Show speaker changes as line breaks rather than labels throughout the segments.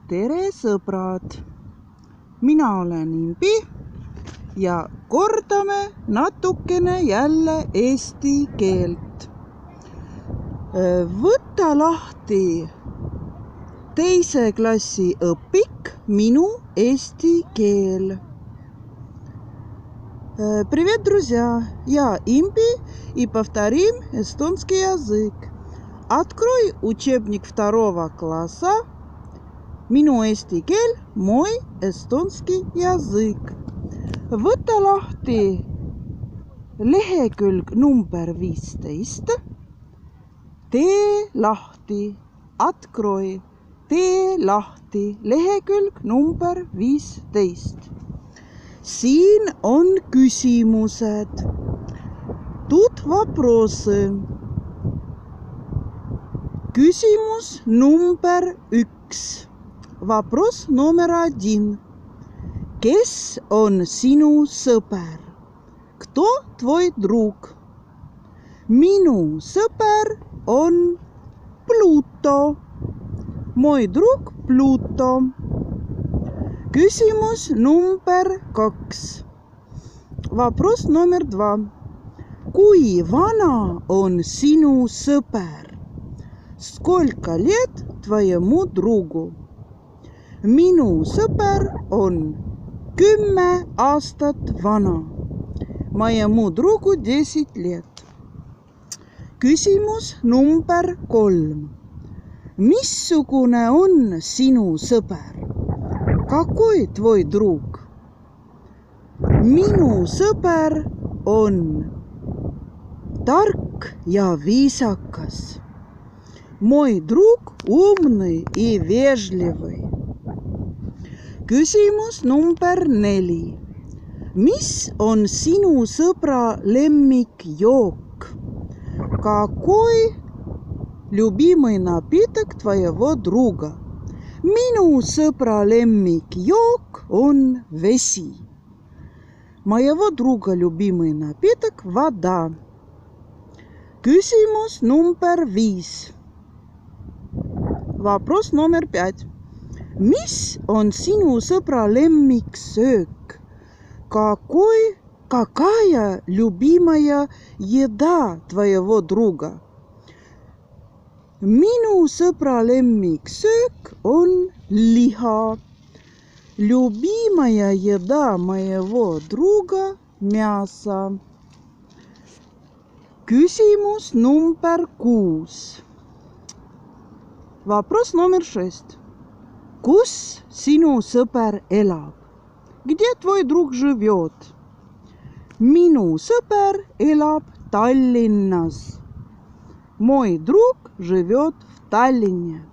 Tere sõbrad! Mina olen Imbi ja kordame natukene jälle eesti keelt. Võta lahti teise klassi õpik Minu eesti keel. Привет, друзья! Я Имби и повторим эстонский язык. Открой учебник 2 класса Minu eesti keel, mой estonski язык. Võta lahti lehekülg number 15. Tee lahti, открой, tee lahti, lehekülg number 15. Siin on küsimused. Тут вопросы. Küsimus number 1. Вопрос номер 1. Kes on sinu sõber? Кто твой друг? Minu sõber on Pluto. Мой друг Pluto. Küsimus number 2. Вопрос номер 2. Kui vana on sinu sõber? Сколько лет твоему другу? Minu sõber on 10 aastat vana. Моему другу 10 лет. Küsimus number 3. Missugune on sinu sõber? Какой твой друг? Minu sõber on tark ja viisakas. Мой друг умный и вежливый. Küsimus number 4. Mis on sinu sõbra lemmikjook? Какой любимый напиток твоего друга? Minu sõbra lemmikjook on vesi. Моего друга любимый напиток – вода. Küsimus number 5. Вопрос номер 5. Mis on sinu sõbra lemmiksöök? Какая любимая еда твоего друга? Minu sõbra lemmiksöök on liha. Любимая еда моего друга – мясо. Küsimus number 6. Вопрос номер 6. Kus sinu sõber elab? Где твой друг живет? Minu sõber elab Tallinnas. Мой друг живет в Tallinне.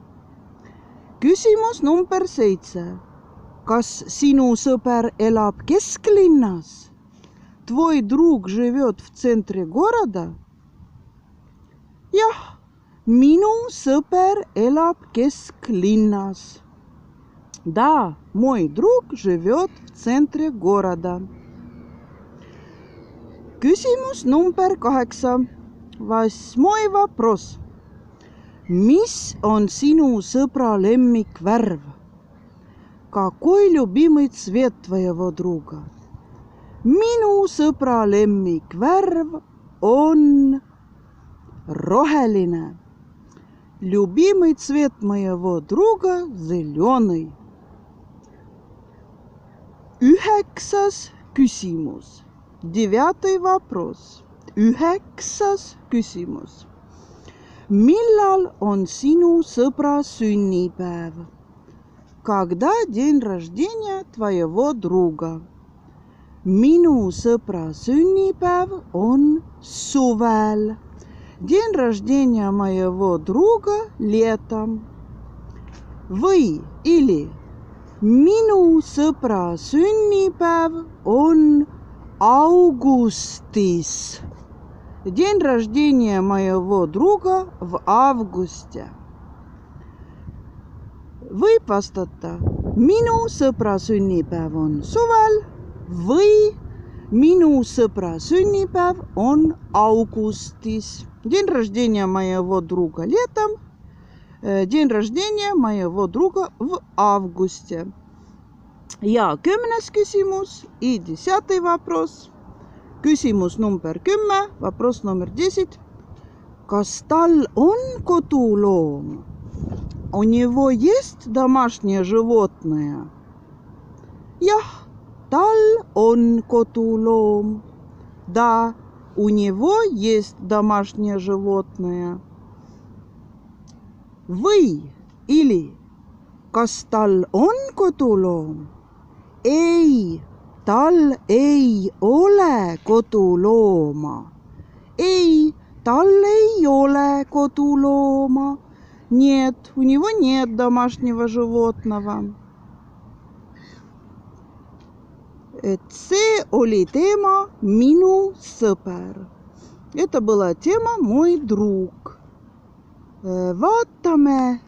Küsimus number 7. Kas sinu sõber elab kesklinnas? Твой друг живет в центре города? Jah, minu sõber elab kesklinnas. Да, мой друг живет в центре города. Küsimus number 8. 8. вопрос. Mis on sinu sõbra lemmikvärv? Какой любимый цвет твоего друга? Minu sõbra lemmikvärv on roheline. Любимый цвет моего друга зеленый. 9. küsimus. 9. вопрос. 9. küsimus. Millal on sinu sõbra sünnipäev? Когда день рождения твоего друга? Minu sõbra sünnipäev on suvel. День рождения моего друга летом. Või или minu sõbra sünnipäev on augustis. День рождения моего друга в августе. Võib vastata, minu sõbra sünnipäev on suvel või minu sõbra sünnipäev on augustis. День рождения моего друга летом, День рождения моего друга в августе. Ja 10. küsimus и 10. вопрос. Küsimus number 10, вопрос номер 10. Kas tal on koduloom? У него есть домашнее животное? Jah, tal on koduloom. Да, у него есть домашнее животное. Või или kas tal on koduloom? Ei, tal ei ole kodulooma. Ei, tal ei ole kodulooma. Нет, у него нет домашнего животного. See oli teema minu sõber. Это была тема мой друг. Vaatame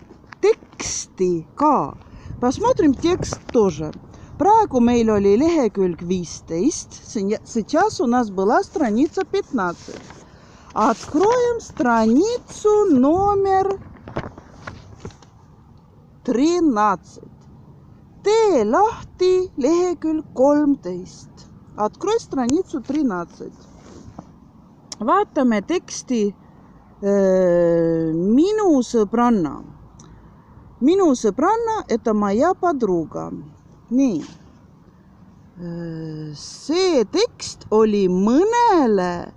teksti ka. Посмотрим текст тоже. Praegu meil oli lehekülg 15. Сейчас у нас была страница 15. Откроем страницу номер 13. Tee lahti lehekülg 13. Открой страницу 13. Vaatame teksti minu sõbranna. Minu sõbranna – это моя подруга. Nii. See tekst oli mõnele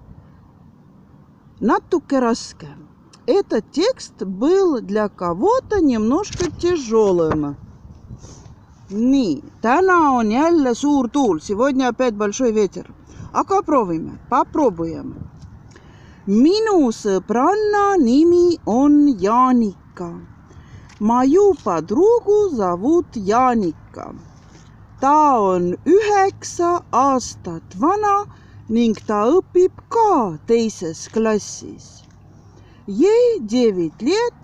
natuke raske. Этот текст был для кого-то немножко тяжелым. Nii, täna on jälle suur tuul. Сегодня опять большой ветер. Aga попробуем. Minu sõbranna nimi on Jaanika. Мою подругу зовут Jaanika. Ta on 9 aastat vana ning ta õpib ka teises klassis. Ей 9 лет,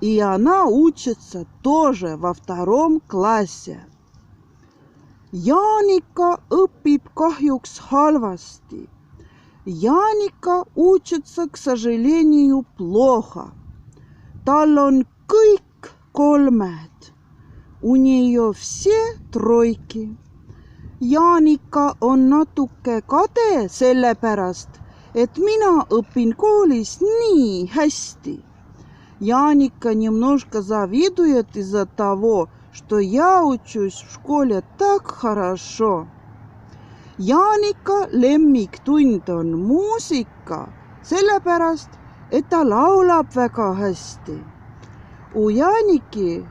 и она учится тоже во 2 классе. Jaanika õpib kahjuks halvasti. Jaanika учится, к сожалению, плохо. Tal on kõik 3. У нее все 3. Jaanika on natuke kade sellepärast, et mina õpin koolis nii hästi. Jaanika немножко завидует из-за того, что я учусь в школе так хорошо. Jaanika lemmiktund on muusika, sellepärast, et ta laulab väga hästi. У Яники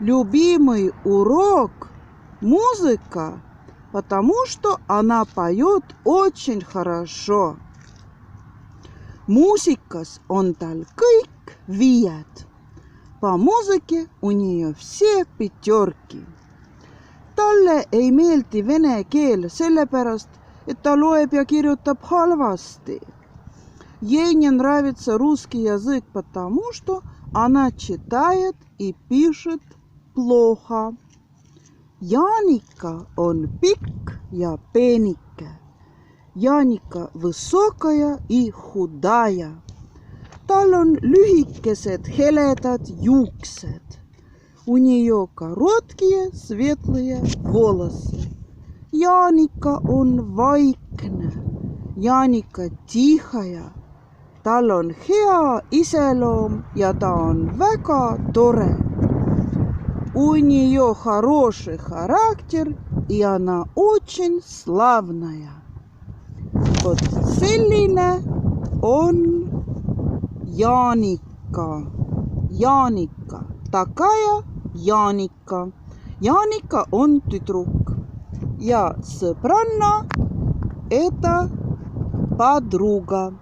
любимый урок музыка, потому что она поет очень хорошо. Muusikas on tal kõik 5. По музыке у нее все 5. Talle ei meeldi vene keel sellepärast, et ta loeb ja kirjutab halvasti. Ей не нравится русский язык, потому что она читает и пишет плохо. Jaanika on pikk ja peenike. Jaanika высокая и худая. Tal on lühikesed heledad juuksed. У нее короткие светлые волосы. Jaanika on vaikne. Jaanika tihая. Tal on hea iseloom ja ta on väga tore. У нее хороший характер, и она очень славная. Вот selline on Jaanika. Jaanika. Такая Jaanika. Jaanika on tüdruk. Ja sõbranna – это подруга.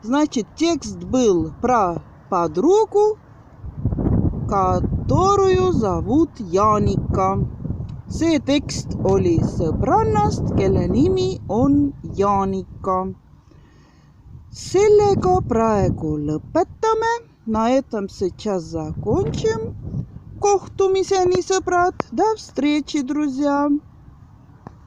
Значит, текст был про подругу, которую зовут Jaanika. See tekst oli sõbrannast, kelle nimi on Jaanika. Sellega praegu lõpetame. На этом сейчас закончим. Kohtumiseni, sõbrad. До встречи, друзья.